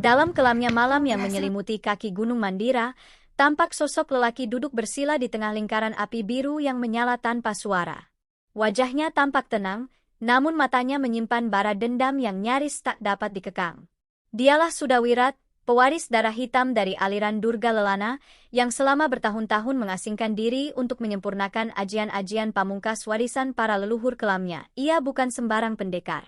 Dalam kelamnya malam yang menyelimuti kaki Gunung Mandira, tampak sosok lelaki duduk bersila di tengah lingkaran api biru yang menyala tanpa suara. Wajahnya tampak tenang, namun matanya menyimpan bara dendam yang nyaris tak dapat dikekang. Dialah Sudawirat, pewaris darah hitam dari aliran Durga Lelana, yang selama bertahun-tahun mengasingkan diri untuk menyempurnakan ajian-ajian pamungkas warisan para leluhur kelamnya. Ia bukan sembarang pendekar.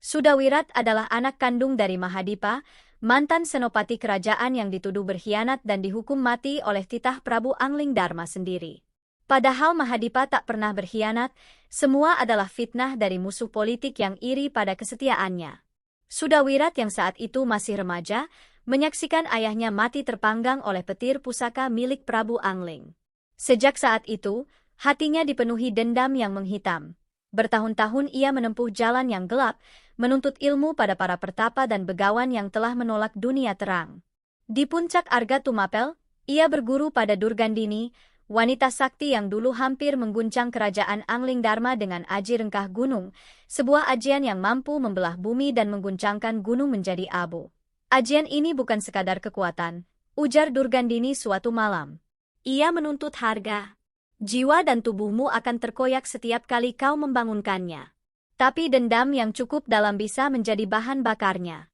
Sudawirat adalah anak kandung dari Mahadipa, mantan senopati kerajaan yang dituduh berkhianat dan dihukum mati oleh titah Prabu Angling Dharma sendiri. Padahal Mahadipa tak pernah berkhianat, semua adalah fitnah dari musuh politik yang iri pada kesetiaannya. Sudawirat yang saat itu masih remaja, menyaksikan ayahnya mati terpanggang oleh petir pusaka milik Prabu Angling. Sejak saat itu, hatinya dipenuhi dendam yang menghitam. Bertahun-tahun ia menempuh jalan yang gelap, menuntut ilmu pada para pertapa dan begawan yang telah menolak dunia terang. Di puncak Arga Tumapel, ia berguru pada Durgandini, wanita sakti yang dulu hampir mengguncang kerajaan Angling Dharma dengan aji rengkah gunung, sebuah ajian yang mampu membelah bumi dan mengguncangkan gunung menjadi abu. Ajian ini bukan sekadar kekuatan, ujar Durgandini suatu malam. Ia menuntut harga. Jiwa dan tubuhmu akan terkoyak setiap kali kau membangunkannya. Tapi dendam yang cukup dalam bisa menjadi bahan bakarnya.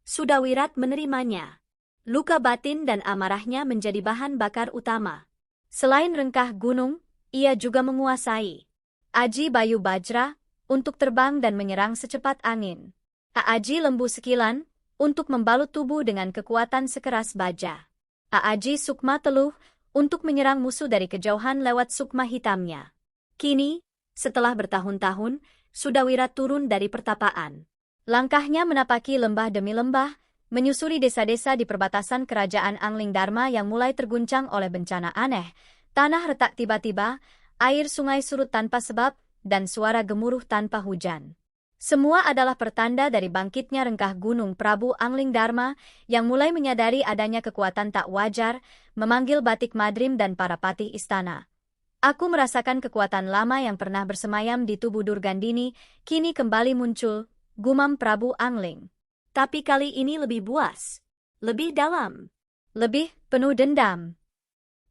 Sudawirat menerimanya. Luka batin dan amarahnya menjadi bahan bakar utama. Selain rengkah gunung, ia juga menguasai aji Bayu Bajra untuk terbang dan menyerang secepat angin. Aji Lembu Sekilan untuk membalut tubuh dengan kekuatan sekeras baja. Aji Sukma Teluh untuk menyerang musuh dari kejauhan lewat sukma hitamnya. Kini, setelah bertahun-tahun, Sudawirat turun dari pertapaan. Langkahnya menapaki lembah demi lembah, menyusuri desa-desa di perbatasan kerajaan Angling Dharma yang mulai terguncang oleh bencana aneh, tanah retak tiba-tiba, air sungai surut tanpa sebab, dan suara gemuruh tanpa hujan. Semua adalah pertanda dari bangkitnya rengkah gunung Prabu Angling Dharma yang mulai menyadari adanya kekuatan tak wajar, memanggil Batik Madrim dan para patih istana. Aku merasakan kekuatan lama yang pernah bersemayam di tubuh Durgandini, kini kembali muncul, gumam Prabu Angling. Tapi kali ini lebih buas, lebih dalam, lebih penuh dendam.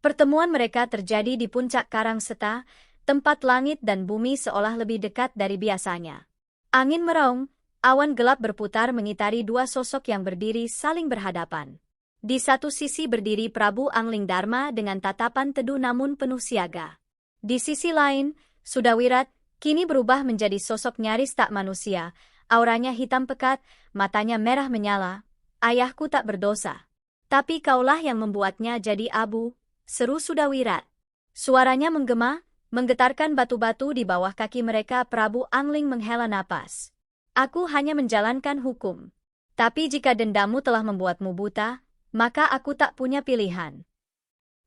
Pertemuan mereka terjadi di puncak Karang Seta, tempat langit dan bumi seolah lebih dekat dari biasanya. Angin meraung, awan gelap berputar mengitari dua sosok yang berdiri saling berhadapan. Di satu sisi berdiri Prabu Angling Dharma dengan tatapan teduh namun penuh siaga. Di sisi lain, Sudawirat kini berubah menjadi sosok nyaris tak manusia, auranya hitam pekat, matanya merah menyala. Ayahku tak berdosa. Tapi kaulah yang membuatnya jadi abu, seru Sudawirat. Suaranya menggema, menggetarkan batu-batu di bawah kaki mereka. Prabu Angling menghela napas. Aku hanya menjalankan hukum. Tapi jika dendammu telah membuatmu buta, maka aku tak punya pilihan.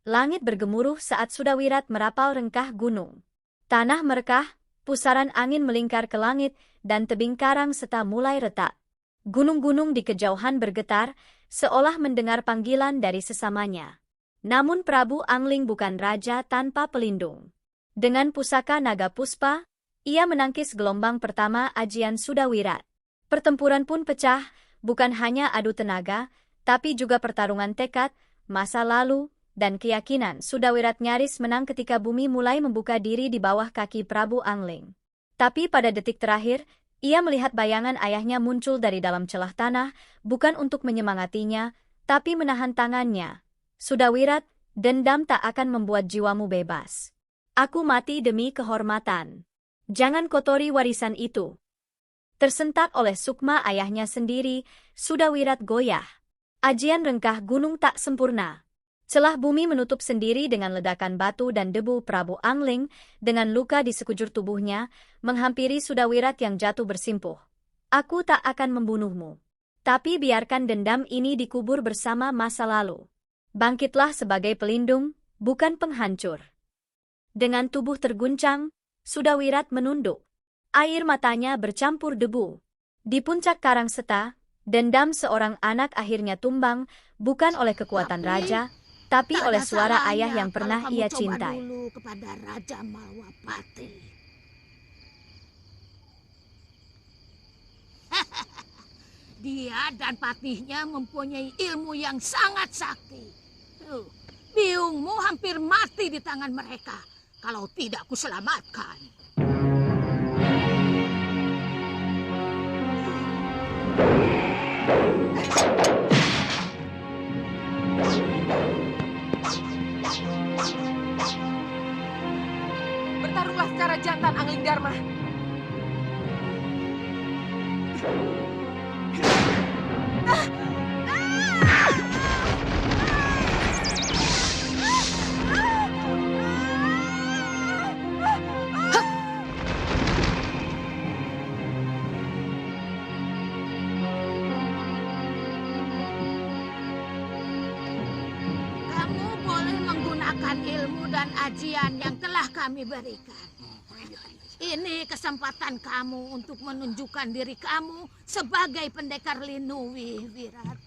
Langit bergemuruh saat Sudawirat merapal rengkah gunung. Tanah merekah, pusaran angin melingkar ke langit, dan tebing Karang Seta mulai retak. Gunung-gunung di kejauhan bergetar, seolah mendengar panggilan dari sesamanya. Namun Prabu Angling bukan raja tanpa pelindung. Dengan pusaka naga puspa, ia menangkis gelombang pertama ajian Sudawirat. Pertempuran pun pecah, bukan hanya adu tenaga, tapi juga pertarungan tekad, masa lalu, dan keyakinan. Sudawirat nyaris menang ketika bumi mulai membuka diri di bawah kaki Prabu Angling. Tapi pada detik terakhir, ia melihat bayangan ayahnya muncul dari dalam celah tanah, bukan untuk menyemangatinya, tapi menahan tangannya. Sudawirat, dendam tak akan membuat jiwamu bebas. Aku mati demi kehormatan. Jangan kotori warisan itu. Tersentak oleh sukma ayahnya sendiri, Sudawirat goyah. Ajian rengkah gunung tak sempurna. Celah bumi menutup sendiri dengan ledakan batu dan debu. Prabu Angling, dengan luka di sekujur tubuhnya, menghampiri Sudawirat yang jatuh bersimpuh. Aku tak akan membunuhmu. Tapi biarkan dendam ini dikubur bersama masa lalu. Bangkitlah sebagai pelindung, bukan penghancur. Dengan tubuh terguncang, Sudawirat menunduk. Air matanya bercampur debu. Di puncak Karang Seta, dendam seorang anak akhirnya tumbang, bukan oleh kekuatan raja, tapi oleh suara ayah yang pernah ia cintai. Dulu kepada Raja Malwapati. Dia dan patihnya mempunyai ilmu yang sangat sakti. Biungmu hampir mati di tangan mereka kalau tidak kuselamatkan. Bertarunglah secara jantan, Angling Dharma. Kamu boleh menggunakan ilmu dan ajian yang telah kami berikan. Ini kesempatan kamu untuk menunjukkan diri kamu sebagai pendekar Linuwi, Wirat.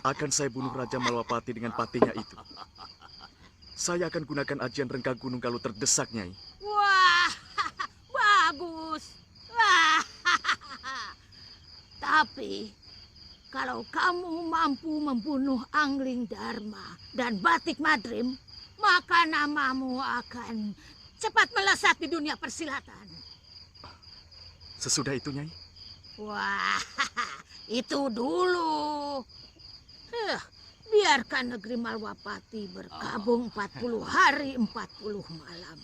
Akan saya bunuh Raja Malwapati dengan patihnya itu. Saya akan gunakan ajian rengga gunung kalau terdesak, Nyai. Wah, bagus. Wah. Tapi, kalau kamu mampu membunuh Angling Dharma dan Batik Madrim, maka namamu akan cepat melesat di dunia persilatan. Sesudah itu, Nyai? Wah, itu dulu. Biarkan negeri Malwapati berkabung 40 hari 40 malam.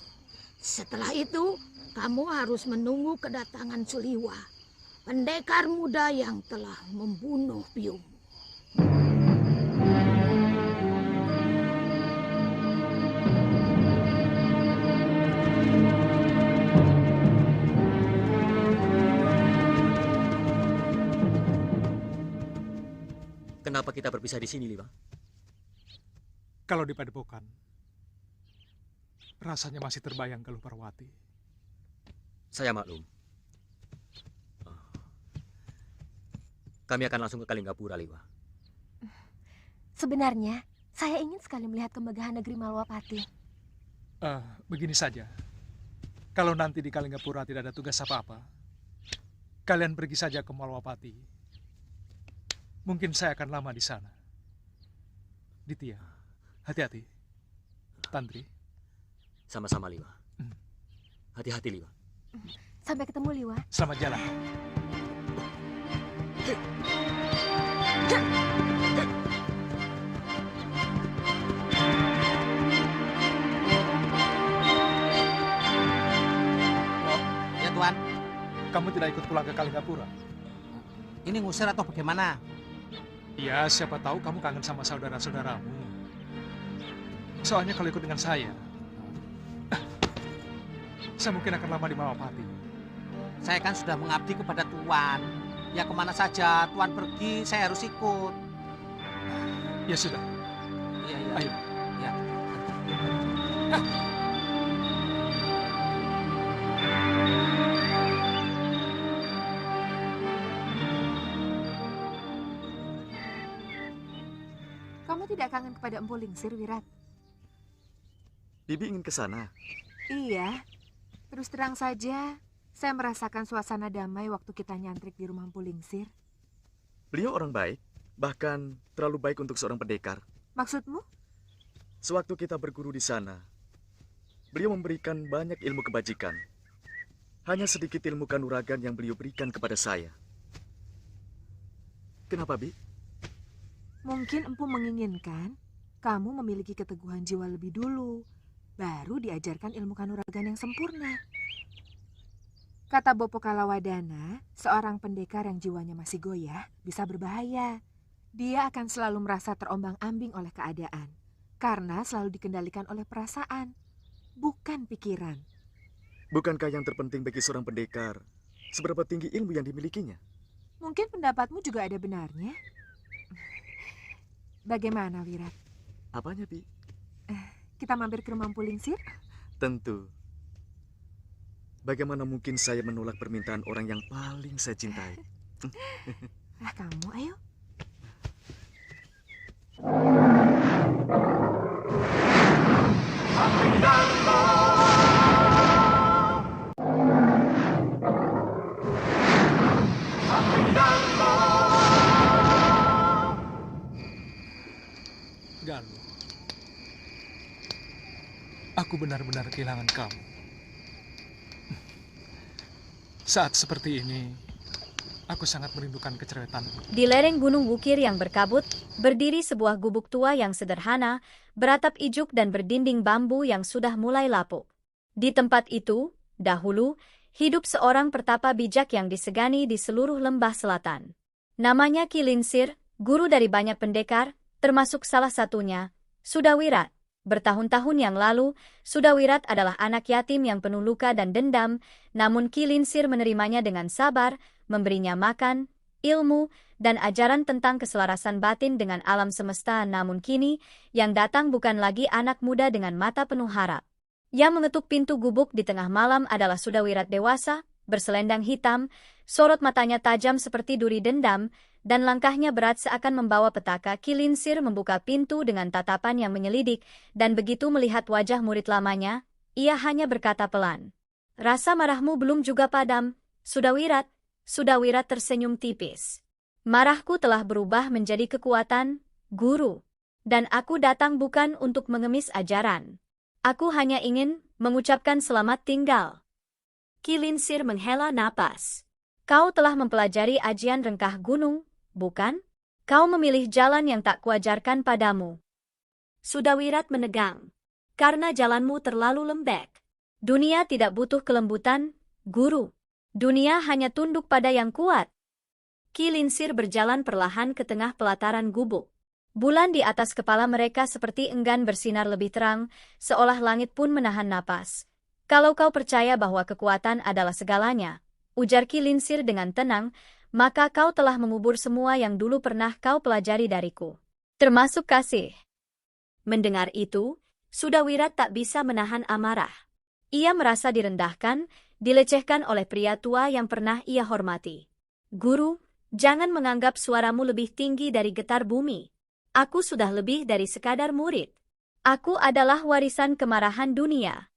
Setelah itu, kamu harus menunggu kedatangan Suliwa, pendekar muda yang telah membunuh biungmu. Kenapa kita berpisah di sini, Liwa? Kalau di Padepokan, rasanya masih terbayang Galuh Parwati. Saya maklum. Kami akan langsung ke Kalinggapura, Liwa. Sebenarnya, saya ingin sekali melihat kemegahan negeri Malwapati. Begini saja, kalau nanti di Kalinggapura tidak ada tugas apa-apa, kalian pergi saja ke Malwapati. Mungkin saya akan lama di sana. Ditya, hati-hati. Tantri. Sama-sama, Liwa. Hati-hati, Liwa. Sampai ketemu, Liwa. Selamat jalan. Ya, Tuan. Kamu tidak ikut pulang ke Kalinggapura? Ini ngusir atau bagaimana? Ya, siapa tahu kamu kangen sama saudara-saudaramu. Soalnya kalau ikut dengan saya mungkin akan lama di Malwapati. Saya kan sudah mengabdi kepada Tuan. Ya kemana saja Tuan pergi, saya harus ikut. Ya sudah, Iya, iya. ayo. Ya. Kamu tidak kangen kepada Empu Lingsir, Wirat? Bibi ingin ke sana. Iya. Terus terang saja, saya merasakan suasana damai waktu kita nyantrik di rumah Empu Lingsir. Beliau orang baik, bahkan terlalu baik untuk seorang pendekar. Maksudmu? Sewaktu kita berguru di sana, beliau memberikan banyak ilmu kebajikan. Hanya sedikit ilmu kanuragan yang beliau berikan kepada saya. Kenapa, Bi? Mungkin Empu menginginkan kamu memiliki keteguhan jiwa lebih dulu, baru diajarkan ilmu kanuragan yang sempurna. Kata Bopo Kalawadana, seorang pendekar yang jiwanya masih goyah bisa berbahaya. Dia akan selalu merasa terombang-ambing oleh keadaan, karena selalu dikendalikan oleh perasaan, bukan pikiran. Bukankah yang terpenting bagi seorang pendekar seberapa tinggi ilmu yang dimilikinya? Mungkin pendapatmu juga ada benarnya. Bagaimana, Wirat? Apanya, Bi? Kita mampir ke rumah Empu Lingsir? Tentu. Bagaimana mungkin saya menolak permintaan orang yang paling saya cintai? Kamu, ayo. Galuh, aku benar-benar kehilangan kamu. Saat seperti ini, aku sangat merindukan kecerewetanmu. Di lereng gunung Wukir yang berkabut, berdiri sebuah gubuk tua yang sederhana, beratap ijuk dan berdinding bambu yang sudah mulai lapuk. Di tempat itu, dahulu, hidup seorang pertapa bijak yang disegani di seluruh lembah selatan. Namanya Ki Linsir, guru dari banyak pendekar, termasuk salah satunya, Sudawirat. Bertahun-tahun yang lalu, Sudawirat adalah anak yatim yang penuh luka dan dendam, namun Ki Linsir menerimanya dengan sabar, memberinya makan, ilmu, dan ajaran tentang keselarasan batin dengan alam semesta. Namun kini, yang datang bukan lagi anak muda dengan mata penuh harap. Yang mengetuk pintu gubuk di tengah malam adalah Sudawirat dewasa, berselendang hitam, sorot matanya tajam seperti duri dendam, dan langkahnya berat seakan membawa petaka. Ki Linsir membuka pintu dengan tatapan yang menyelidik, dan begitu melihat wajah murid lamanya, ia hanya berkata pelan. Rasa marahmu belum juga padam, Sudawirat. Sudawirat tersenyum tipis. Marahku telah berubah menjadi kekuatan, guru. Dan aku datang bukan untuk mengemis ajaran. Aku hanya ingin mengucapkan selamat tinggal. Ki Linsir menghela napas. Kau telah mempelajari ajian rengkah gunung, bukan? Kau memilih jalan yang tak kuajarkan padamu. Sudawirat menegang. Karena jalanmu terlalu lembek. Dunia tidak butuh kelembutan, guru. Dunia hanya tunduk pada yang kuat. Ki Linsir berjalan perlahan ke tengah pelataran gubuk. Bulan di atas kepala mereka seperti enggan bersinar lebih terang, seolah langit pun menahan napas. Kalau kau percaya bahwa kekuatan adalah segalanya, ujar Ki Linsir dengan tenang, maka kau telah mengubur semua yang dulu pernah kau pelajari dariku. Termasuk kasih. Mendengar itu, Sudawirat tak bisa menahan amarah. Ia merasa direndahkan, dilecehkan oleh pria tua yang pernah ia hormati. Guru, jangan menganggap suaramu lebih tinggi dari getar bumi. Aku sudah lebih dari sekadar murid. Aku adalah warisan kemarahan dunia.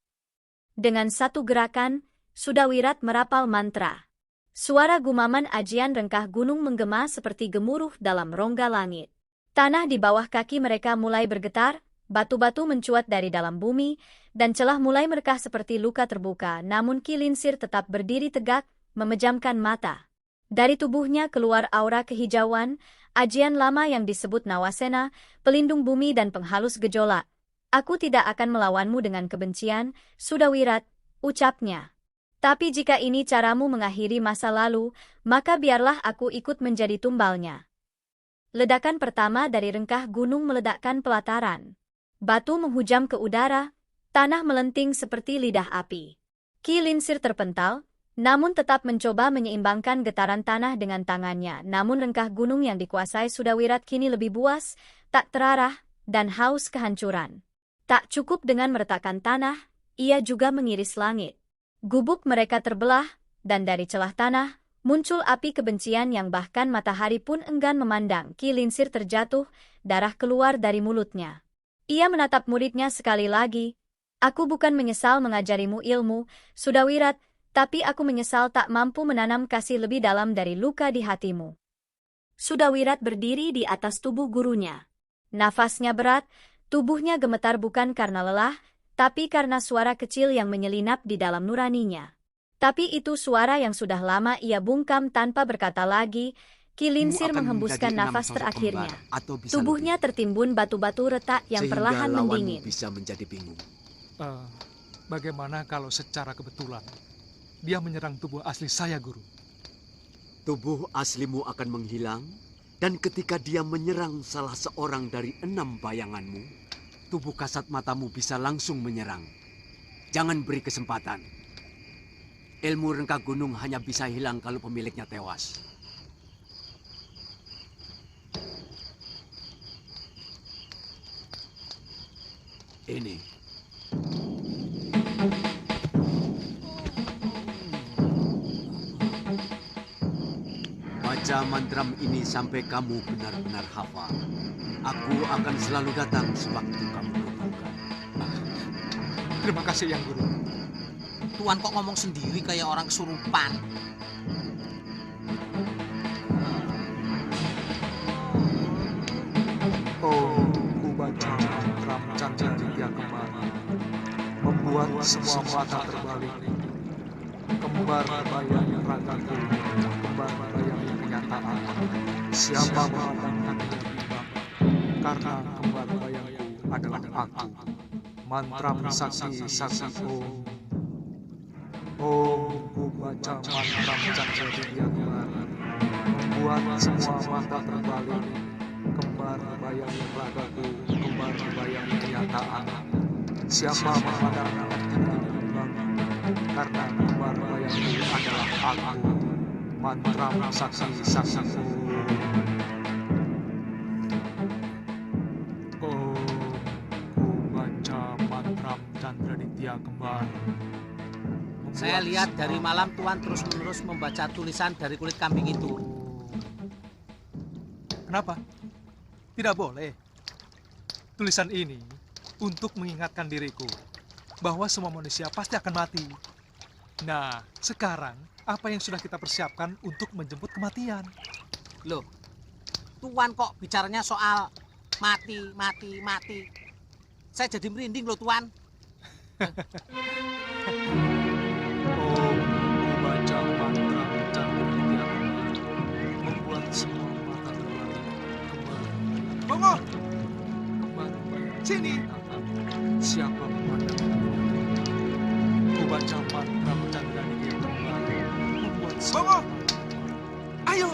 Dengan satu gerakan, Sudawirat merapal mantra. Suara gumaman ajian rengkah gunung menggema seperti gemuruh dalam rongga langit. Tanah di bawah kaki mereka mulai bergetar, batu-batu mencuat dari dalam bumi, dan celah mulai merekah seperti luka terbuka. Namun Ki Linsir tetap berdiri tegak, memejamkan mata. Dari tubuhnya keluar aura kehijauan, ajian lama yang disebut Nawasena, pelindung bumi dan penghalus gejolak. Aku tidak akan melawanmu dengan kebencian, Sudawirat, ucapnya. Tapi jika ini caramu mengakhiri masa lalu, maka biarlah aku ikut menjadi tumbalnya. Ledakan pertama dari rengkah gunung meledakkan pelataran. Batu menghujam ke udara, tanah melenting seperti lidah api. Ki Linsir terpental, namun tetap mencoba menyeimbangkan getaran tanah dengan tangannya. Namun rengkah gunung yang dikuasai Sudawirat kini lebih buas, tak terarah, dan haus kehancuran. Tak cukup dengan meretakkan tanah, ia juga mengiris langit. Gubuk mereka terbelah, dan dari celah tanah, muncul api kebencian yang bahkan matahari pun enggan memandang. Ki Linsir terjatuh, darah keluar dari mulutnya. Ia menatap muridnya sekali lagi. Aku bukan menyesal mengajarimu ilmu, Sudawirat, tapi aku menyesal tak mampu menanam kasih lebih dalam dari luka di hatimu. Sudawirat berdiri di atas tubuh gurunya. Nafasnya berat, tubuhnya gemetar bukan karena lelah, tapi karena suara kecil yang menyelinap di dalam nuraninya. Tapi itu suara yang sudah lama ia bungkam tanpa berkata lagi. Ki Linsir menghembuskan nafas terakhirnya. Tubuhnya tertimbun batu-batu retak yang perlahan mendingin. Bisa menjadi bingung. Bagaimana kalau secara kebetulan dia menyerang tubuh asli saya, Guru? Tubuh aslimu akan menghilang, dan ketika dia menyerang salah seorang dari 6 bayanganmu, tubuh kasat matamu bisa langsung menyerang. Jangan beri kesempatan. Ilmu rengkah gunung hanya bisa hilang kalau pemiliknya tewas. Ini. Baca mantram ini sampai kamu benar-benar hafal. Aku akan selalu datang sewaktu kamu butuhkan. Terima kasih, Yang Guru. Tuan kok ngomong sendiri kayak orang kesurupan. Oh, ku baca membuat semua mata terbalik. Kembar bayang ragaku, kembar bayang kenyataan. Siapa memandang hatinya bimbang, karena kembar bayangku adalah aku. Mantra saksi Om. Om, ku baca mantra cakra yang baru, membuat semua mata terbalik. Kembar bayang ragaku, kembar bayang kenyataan. Siapa memandang hatinya bimbang, karena kembar bayangku adalah aku. Mantra saksi Om, ku baca mantra Chandra Ditya kembar. Saya lihat dari malam Tuan terus-menerus membaca tulisan dari kulit kambing itu. Kenapa? Tidak boleh. Tulisan ini untuk mengingatkan diriku bahwa semua manusia pasti akan mati. Nah, sekarang apa yang sudah kita persiapkan untuk menjemput kematian? Loh, Tuan kok bicaranya soal mati. Saya jadi merinding loh Tuan. Om, ku baca mantra Chandra Ditya membuat semua mata terbalik. Kembar. Bongo! Kembar bayang. Sini! Siapa memandang? Ku baca mantra Chandra Ditya kembar. Membuat semua. Bongo! Ayo!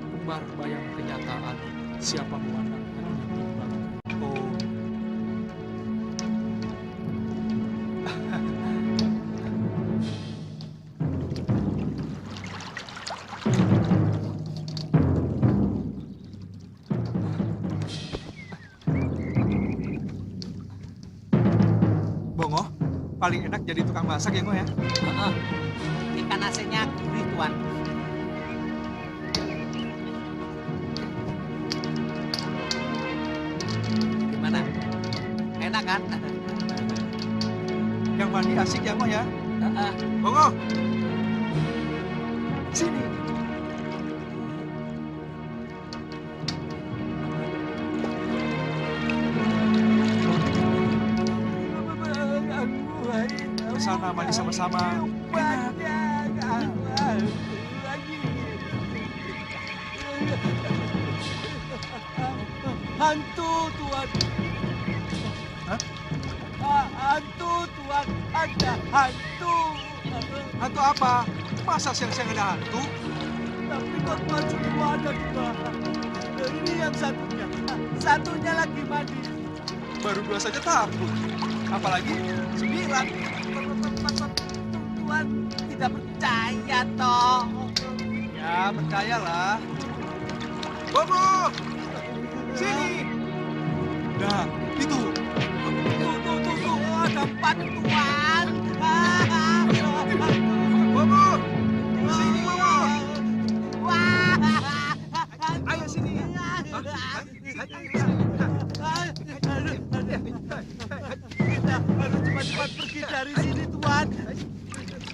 Kembar bayang kenyataan. Siapa memandang? Om. Bongo, paling enak jadi tukang masak ya, Ngo ya? Ikan asinnya gurih Tuan. Gimana? Enak kan? Yang mandi asik ya, Ngo ya? Bongo! Sini! Sana mandi sama-sama. Hantu Tuan. Hah? Hantu Tuan, ada hantu. Hantu apa? Masa siang-siang ada hantu? Tapi kok Tuan semua ada di bawah. Ini yang satunya lagi mandi. Baru 2 saja takut. Apalagi 9. Tuan tidak percaya toh. Ya, percayalah. Bobo! Sini! Nah, itu. Tuh, ada 4 Tuan. Bobo! Sini, Bobo! Wah. Ayo sini. Kita harus cepat-cepat pergi dari sini, Tuan.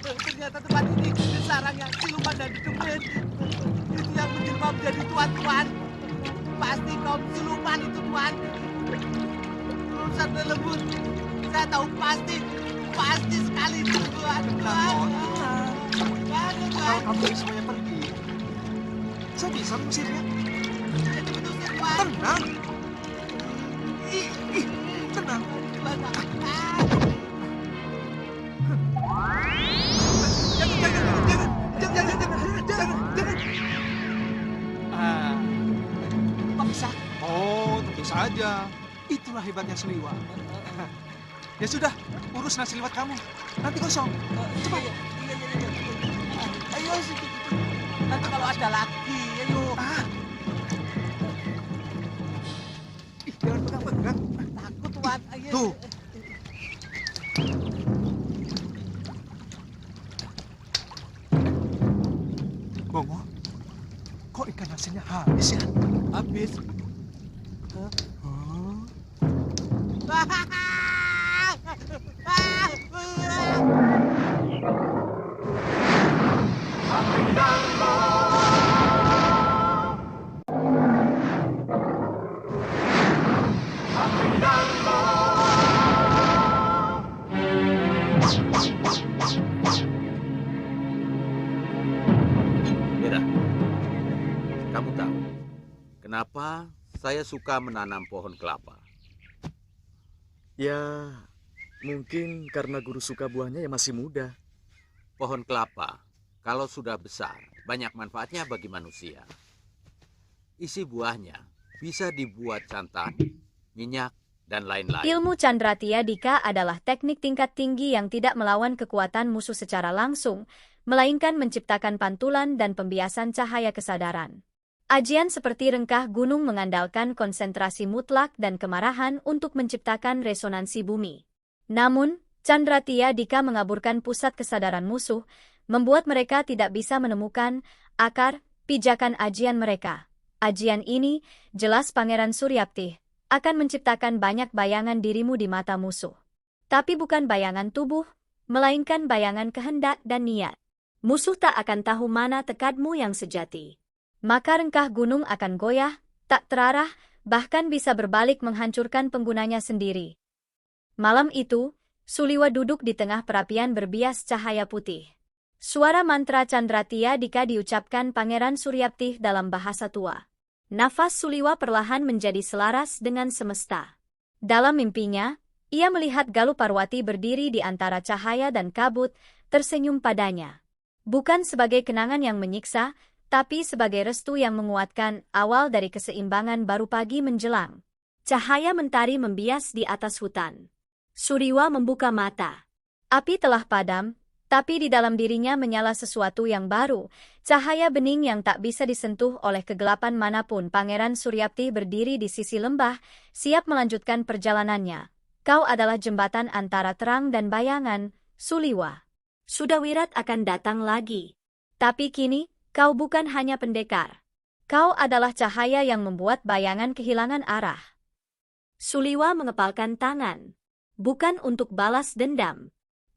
Ternyata tempat ini sarangnya siluman dan demit. Itu yang menjelma menjadi Tuan. Pasti kaum siluman itu, Tuan. Urusan lembut. Saya tahu pasti sekali itu, Tuan. Kalau kamu semuanya pergi, saya bisa mengusirnya. Saya diputuskan, Tuan. Tenang. Tenang. Jangan. Kok bisa? Oh, tentu saja. Itulah hebatnya Seliwa. Ya sudah, urus nasi liwet kamu. Nanti kosong. Cepat. Iya. Ayo situ. Nanti kalau ada lagi, ayo. Jangan pegang-pegang. Takut, Tuan. Ayo. Tuh. Bongo, kok ikan asinnya habis ya? Habis. saya suka menanam pohon kelapa. Ya, mungkin karena guru suka buahnya yang masih muda. Pohon kelapa, kalau sudah besar, banyak manfaatnya bagi manusia. Isi buahnya bisa dibuat santan, minyak, dan lain-lain. Ilmu Candratia Dika adalah teknik tingkat tinggi yang tidak melawan kekuatan musuh secara langsung, melainkan menciptakan pantulan dan pembiasan cahaya kesadaran. Ajian seperti rengkah gunung mengandalkan konsentrasi mutlak dan kemarahan untuk menciptakan resonansi bumi. Namun, Candratia Dika mengaburkan pusat kesadaran musuh, membuat mereka tidak bisa menemukan akar pijakan ajian mereka. Ajian ini, jelas Pangeran Suryaptih, akan menciptakan banyak bayangan dirimu di mata musuh. Tapi bukan bayangan tubuh, melainkan bayangan kehendak dan niat. Musuh tak akan tahu mana tekadmu yang sejati. Maka rengkah gunung akan goyah, tak terarah, bahkan bisa berbalik menghancurkan penggunanya sendiri. Malam itu, Suliwa duduk di tengah perapian berbias cahaya putih. Suara mantra Candratia Dika diucapkan Pangeran Suryaptih dalam bahasa tua. Nafas Suliwa perlahan menjadi selaras dengan semesta. Dalam mimpinya, ia melihat Galuh Parwati berdiri di antara cahaya dan kabut, tersenyum padanya. Bukan sebagai kenangan yang menyiksa, tapi sebagai restu yang menguatkan awal dari keseimbangan baru pagi menjelang. Cahaya mentari membias di atas hutan. Suliwa membuka mata. Api telah padam, tapi di dalam dirinya menyala sesuatu yang baru, cahaya bening yang tak bisa disentuh oleh kegelapan manapun. Pangeran Suryaptih berdiri di sisi lembah, siap melanjutkan perjalanannya. Kau adalah jembatan antara terang dan bayangan, Suliwa. Sudawirat akan datang lagi. Tapi kini, kau bukan hanya pendekar. Kau adalah cahaya yang membuat bayangan kehilangan arah. Suliwa mengepalkan tangan. Bukan untuk balas dendam,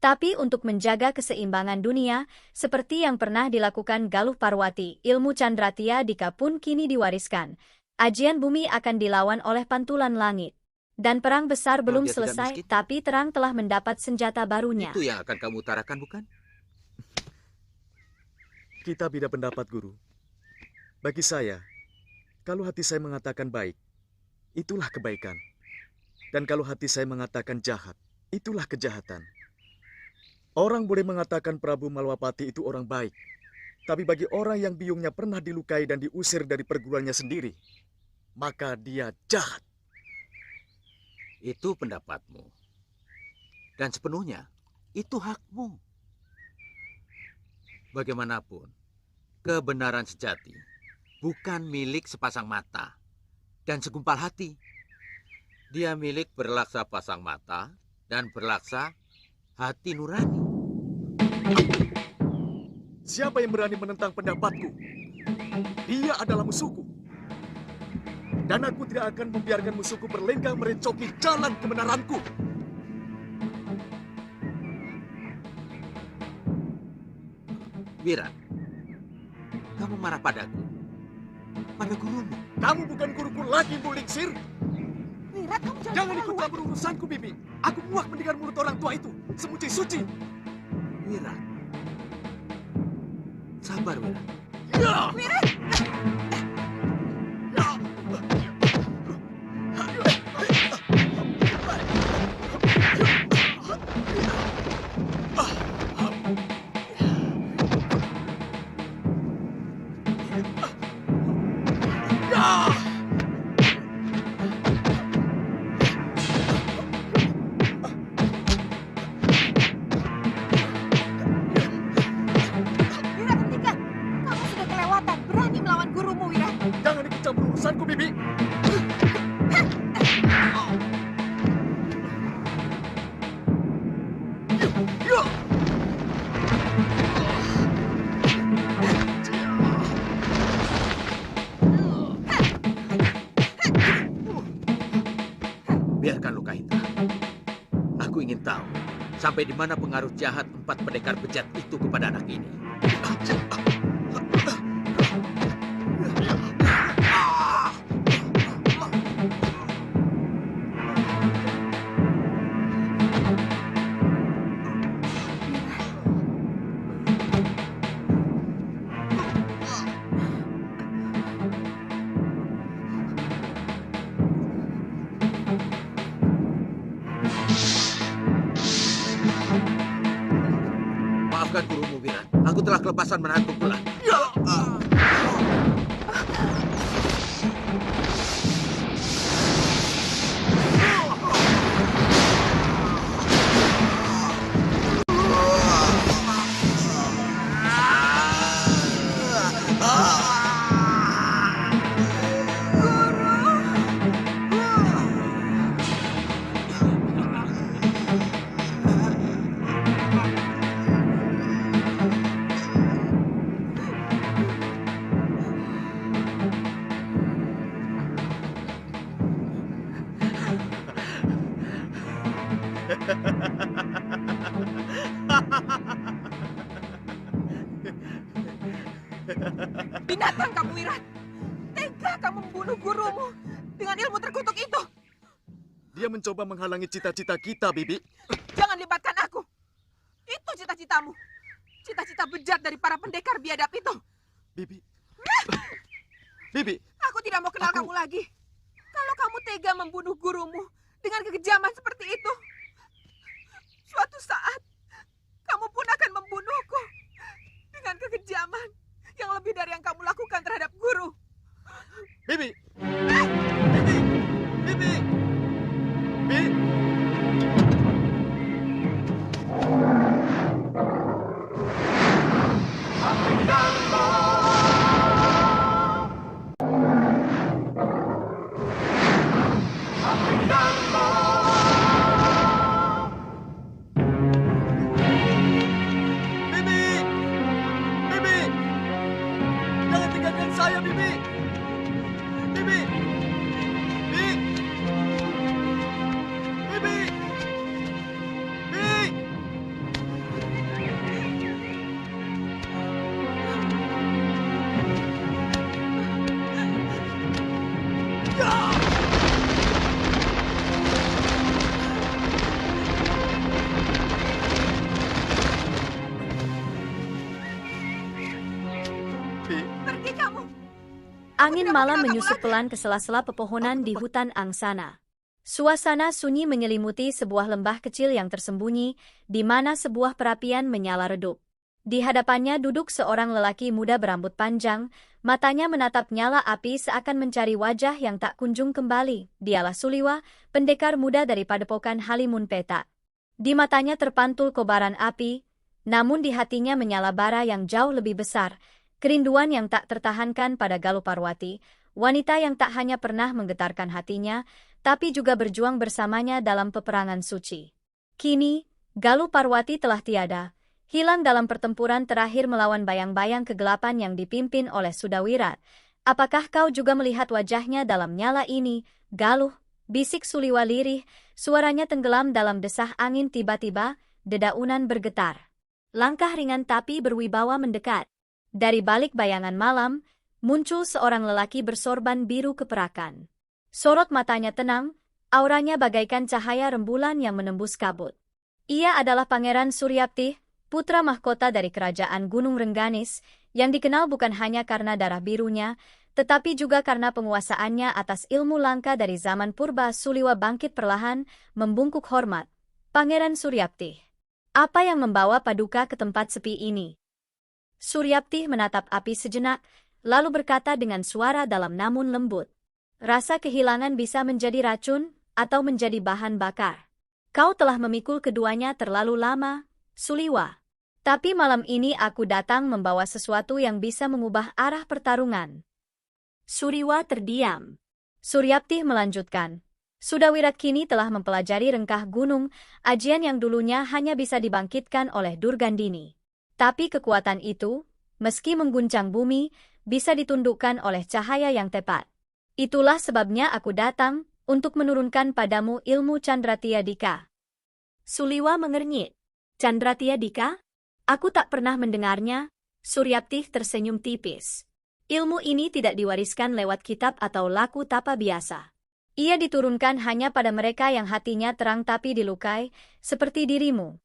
tapi untuk menjaga keseimbangan dunia, seperti yang pernah dilakukan Galuh Parwati. Ilmu Candratia Dika pun kini diwariskan. Ajian bumi akan dilawan oleh pantulan langit. Dan perang besar belum selesai, tapi terang telah mendapat senjata barunya. Itu yang akan kamu utarakan, bukan? Kita beda pendapat, Guru. Bagi saya, kalau hati saya mengatakan baik, itulah kebaikan. Dan kalau hati saya mengatakan jahat, itulah kejahatan. Orang boleh mengatakan Prabu Malwapati itu orang baik. Tapi bagi orang yang biungnya pernah dilukai dan diusir dari perguruannya sendiri, maka dia jahat. Itu pendapatmu. Dan sepenuhnya, itu hakmu. Bagaimanapun, kebenaran sejati bukan milik sepasang mata dan segumpal hati. Dia milik berlaksa pasang mata dan berlaksa hati nurani. Siapa yang berani menentang pendapatku? Dia adalah musuhku. Dan aku tidak akan membiarkan musuhku berlenggang merencoki jalan kebenaranku. Wira, kamu marah padaku? Pada gurumu? Kamu bukan guruku lagi, Bu Lingsir. Wira, kamu Jangan ikut campur urusanku, Bibi. Aku muak mendengar mulut orang tua itu. Semuci-suci. Wira. Sabar, Wira. Ya! Wira! urusanku, Bibi. Biarkan luka itu. Aku ingin tahu sampai di mana pengaruh jahat 4 pendekar bejat itu kepada anak ini. bukan gurumu, Wirat. Aku telah kelepasan menahan pukulan. Binatang kamu, Wirat. Tega kamu membunuh gurumu dengan ilmu terkutuk itu. Dia mencoba menghalangi cita-cita kita, Bibi. Jangan libatkan aku. Itu cita-citamu. Cita-cita bejat dari para pendekar biadab itu. Bibi. Bibi. Aku tidak mau kenal kamu lagi. Kalau kamu tega membunuh gurumu dengan kekejaman seperti itu, suatu saat kamu pun akan membunuhku dengan kekejaman yang lebih dari yang kamu lakukan terhadap guru. Bibi. Bibi. Bibi. Bibi. Saya, Bibi. Bibi. Bibi. Bibi. Bibi. Pergi kamu. Angin malam menyusup pelan ke sela-sela pepohonan di hutan angsana. Suasana sunyi menyelimuti sebuah lembah kecil yang tersembunyi, di mana sebuah perapian menyala redup. Di hadapannya duduk seorang lelaki muda berambut panjang, matanya menatap nyala api seakan mencari wajah yang tak kunjung kembali. Dialah Suliwa, pendekar muda dari padepokan Halimun Petak. Di matanya terpantul kobaran api, namun di hatinya menyala bara yang jauh lebih besar, kerinduan yang tak tertahankan pada Galuh Parwati, wanita yang tak hanya pernah menggetarkan hatinya, tapi juga berjuang bersamanya dalam peperangan suci. Kini, Galuh Parwati telah tiada, hilang dalam pertempuran terakhir melawan bayang-bayang kegelapan yang dipimpin oleh Sudawirat. Apakah kau juga melihat wajahnya dalam nyala ini, Galuh? Bisik Suliwa lirih, suaranya tenggelam dalam desah angin. Tiba-tiba, dedaunan bergetar. Langkah ringan tapi berwibawa mendekat. Dari balik bayangan malam, muncul seorang lelaki bersorban biru keperakan. Sorot matanya tenang, auranya bagaikan cahaya rembulan yang menembus kabut. Ia adalah Pangeran Suryaptih, putra mahkota dari kerajaan Gunung Rengganis, yang dikenal bukan hanya karena darah birunya, tetapi juga karena penguasaannya atas ilmu langka dari zaman purba. Suliwa bangkit perlahan, membungkuk hormat. Pangeran Suryaptih, apa yang membawa Paduka ke tempat sepi ini? Suryaptih menatap api sejenak, lalu berkata dengan suara dalam namun lembut. Rasa kehilangan bisa menjadi racun, atau menjadi bahan bakar. Kau telah memikul keduanya terlalu lama, Suliwa. Tapi malam ini aku datang membawa sesuatu yang bisa mengubah arah pertarungan. Suliwa terdiam. Suryaptih melanjutkan. Sudawirat kini telah mempelajari rengkah gunung, ajian yang dulunya hanya bisa dibangkitkan oleh Durgandini. Tapi kekuatan itu, meski mengguncang bumi, bisa ditundukkan oleh cahaya yang tepat. Itulah sebabnya aku datang, untuk menurunkan padamu ilmu Candratyadika. Suliwa mengernyit. Candratyadika? Aku tak pernah mendengarnya. Suryaptih tersenyum tipis. Ilmu ini tidak diwariskan lewat kitab atau laku tapa biasa. Ia diturunkan hanya pada mereka yang hatinya terang tapi dilukai, seperti dirimu.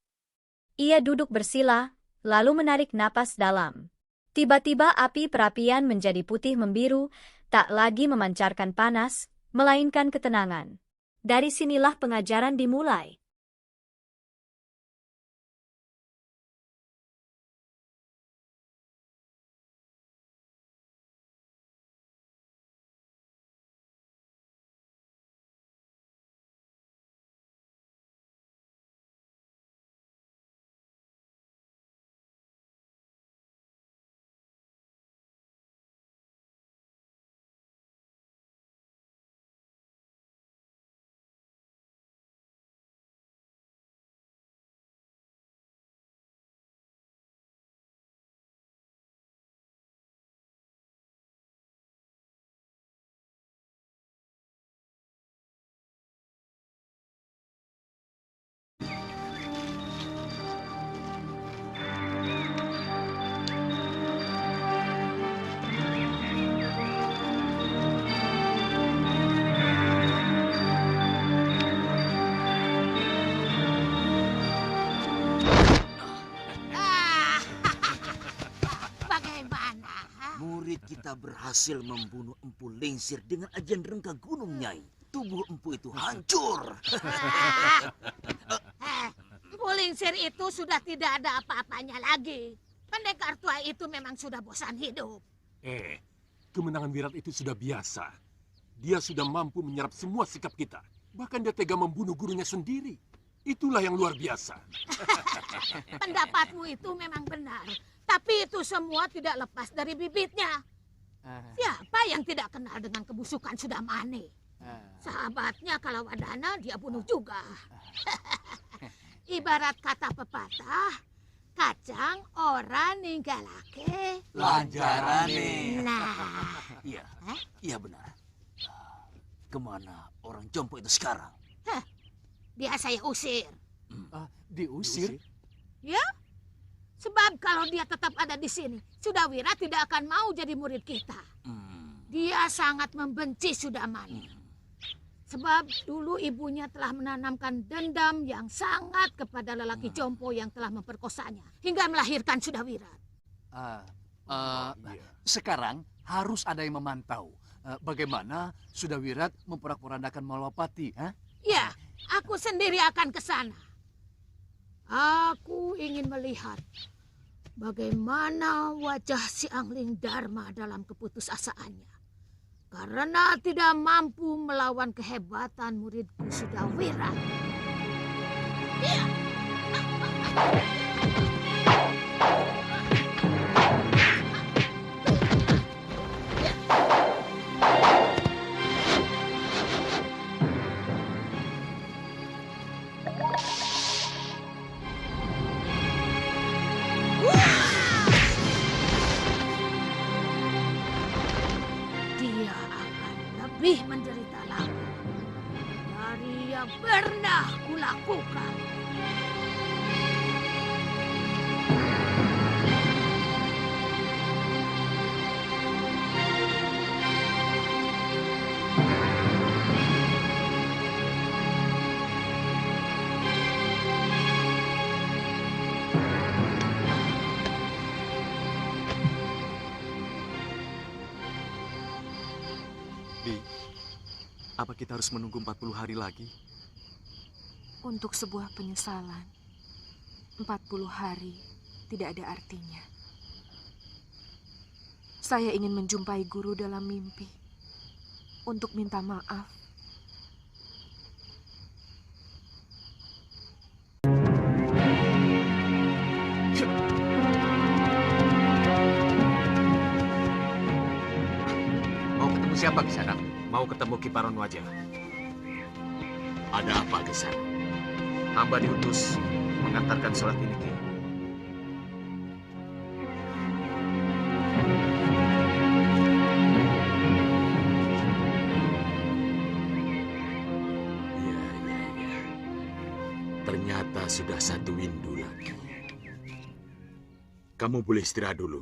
Ia duduk bersila, lalu menarik napas dalam. Tiba-tiba api perapian menjadi putih membiru, tak lagi memancarkan panas, melainkan ketenangan. Dari sinilah pengajaran dimulai. kita berhasil membunuh Empu Lingsir dengan ajian rengga gunung, Nyai, tubuh Empu itu hancur. Empu Lingsir itu sudah tidak ada apa-apanya lagi. Pendekar tua itu memang sudah bosan hidup. Kemenangan Wirat itu sudah biasa. Dia sudah mampu menyerap semua sikap kita. Bahkan dia tega membunuh gurunya sendiri. Itulah yang luar biasa. Pendapatmu itu memang benar. Tapi itu semua tidak lepas dari bibitnya. Siapa yang tidak kenal dengan kebusukan Sudamani? Sahabatnya Kalawadana dia bunuh juga. Ibarat kata pepatah, kacang ora ninggalake Lanjarane. Nah, Iya benar. Kemana orang jompo itu sekarang? dia saya usir. Diusir? Ya, sebab kalau dia tetap ada di sini, Sudawira tidak akan mau jadi murid kita. Dia sangat membenci Sudamani. Sebab dulu ibunya telah menanamkan dendam yang sangat kepada lelaki jompo yang telah memperkosanya hingga melahirkan Sudawira. Sekarang harus ada yang memantau. Bagaimana Sudawirat memporak-porandakan Malwapati? Ya, aku sendiri akan ke sana. Aku ingin melihat bagaimana wajah si Angling Dharma dalam keputusasaannya. Karena tidak mampu melawan kehebatan muridku Sudawira. Ya. Dia akan lebih menderita lagi dari yang pernah kulakukan. Apa kita harus menunggu 40 hari lagi? Untuk sebuah penyesalan, 40 hari tidak ada artinya. Saya ingin menjumpai guru dalam mimpi untuk minta maaf. Mau ketemu siapa di sana? Mau ketemu Kiparon Wajah. Ada apa di sana? Hamba diutus mengantarkan surat ini, Ki. Ya. Ternyata sudah satu windu lagi. Kamu boleh istirahat dulu.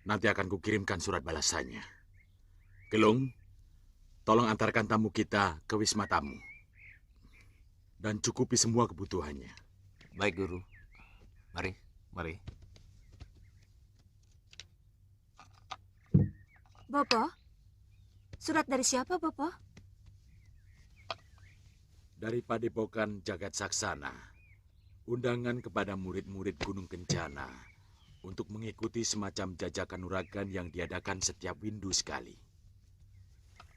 Nanti akan kukirimkan surat balasannya. Gelung, tolong antarkan tamu kita ke wisma tamu. Dan cukupi semua kebutuhannya. Baik, Guru. Mari. Bopo, surat dari siapa, Bopo? Dari Padepokan Jagat Saksana, undangan kepada murid-murid Gunung Kencana untuk mengikuti semacam jajakan uragan yang diadakan setiap windu sekali.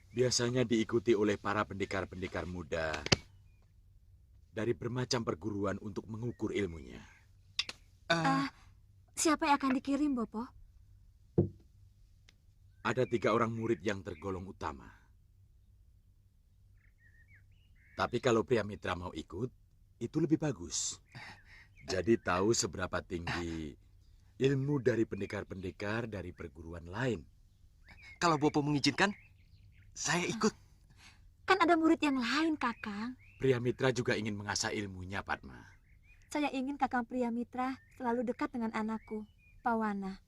Biasanya diikuti oleh para pendekar-pendekar muda dari bermacam perguruan untuk mengukur ilmunya. Siapa yang akan dikirim, Bopo? Ada 3 orang murid yang tergolong utama. Tapi kalau Priamitra mau ikut, itu lebih bagus. Jadi tahu seberapa tinggi ilmu dari pendekar-pendekar dari perguruan lain. Kalau Bopo mengizinkan, saya ikut. Kan ada murid yang lain, Kakang. Priamitra juga ingin mengasah ilmunya, Padma. Saya ingin Kakang Priamitra selalu dekat dengan anakku, Pawana.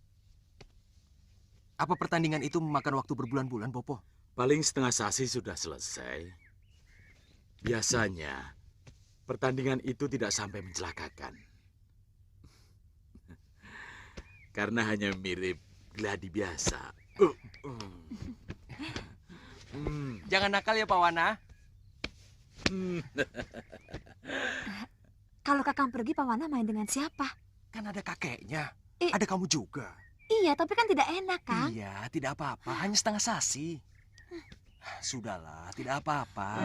Apa pertandingan itu memakan waktu berbulan-bulan, Bopo? Paling setengah sasi sudah selesai. Biasanya, pertandingan itu tidak sampai mencelakakan. Karena hanya mirip gladi biasa. Jangan nakal ya, Pak Wana. Kalau Kakang pergi, Pak Wana main dengan siapa? Kan ada kakeknya. Ada kamu juga. Iya, tapi kan tidak enak, Kang. Iya, tidak apa-apa. Hanya setengah sasi. Sudahlah, tidak apa-apa.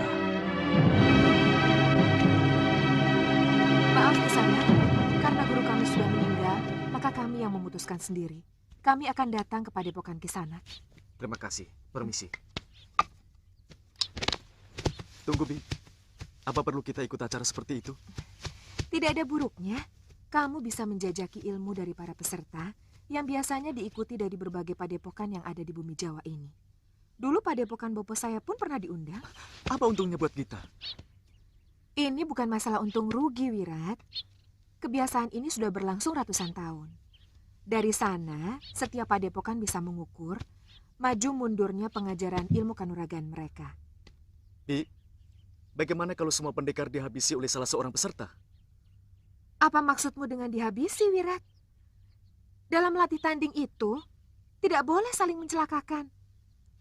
Maaf Kisana, karena guru kami sudah meninggal, maka kami yang memutuskan sendiri. Kami akan datang ke padepokan Kisana. Terima kasih. Permisi. Tunggu, Bi. Apa perlu kita ikut acara seperti itu? Tidak ada buruknya. Kamu bisa menjajaki ilmu dari para peserta yang biasanya diikuti dari berbagai padepokan yang ada di bumi Jawa ini. Dulu padepokan Bopo saya pun pernah diundang. Apa untungnya buat kita? Ini bukan masalah untung rugi, Wirat. Kebiasaan ini sudah berlangsung ratusan tahun. Dari sana, setiap padepokan bisa mengukur maju mundurnya pengajaran ilmu kanuragan mereka. Bi, bagaimana kalau semua pendekar dihabisi oleh salah seorang peserta? Apa maksudmu dengan dihabisi, Wirat? Dalam latih tanding itu, tidak boleh saling mencelakakan.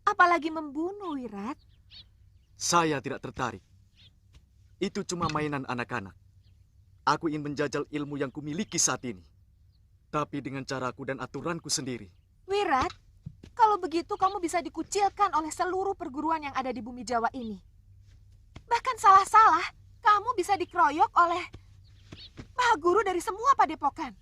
Apalagi membunuh, Wirat. Saya tidak tertarik. Itu cuma mainan anak-anak. Aku ingin menjajal ilmu yang kumiliki saat ini. Tapi dengan caraku dan aturanku sendiri. Wirat, kalau begitu kamu bisa dikucilkan oleh seluruh perguruan yang ada di bumi Jawa ini. Bahkan salah-salah, kamu bisa dikeroyok oleh Maha Guru dari semua padepokan.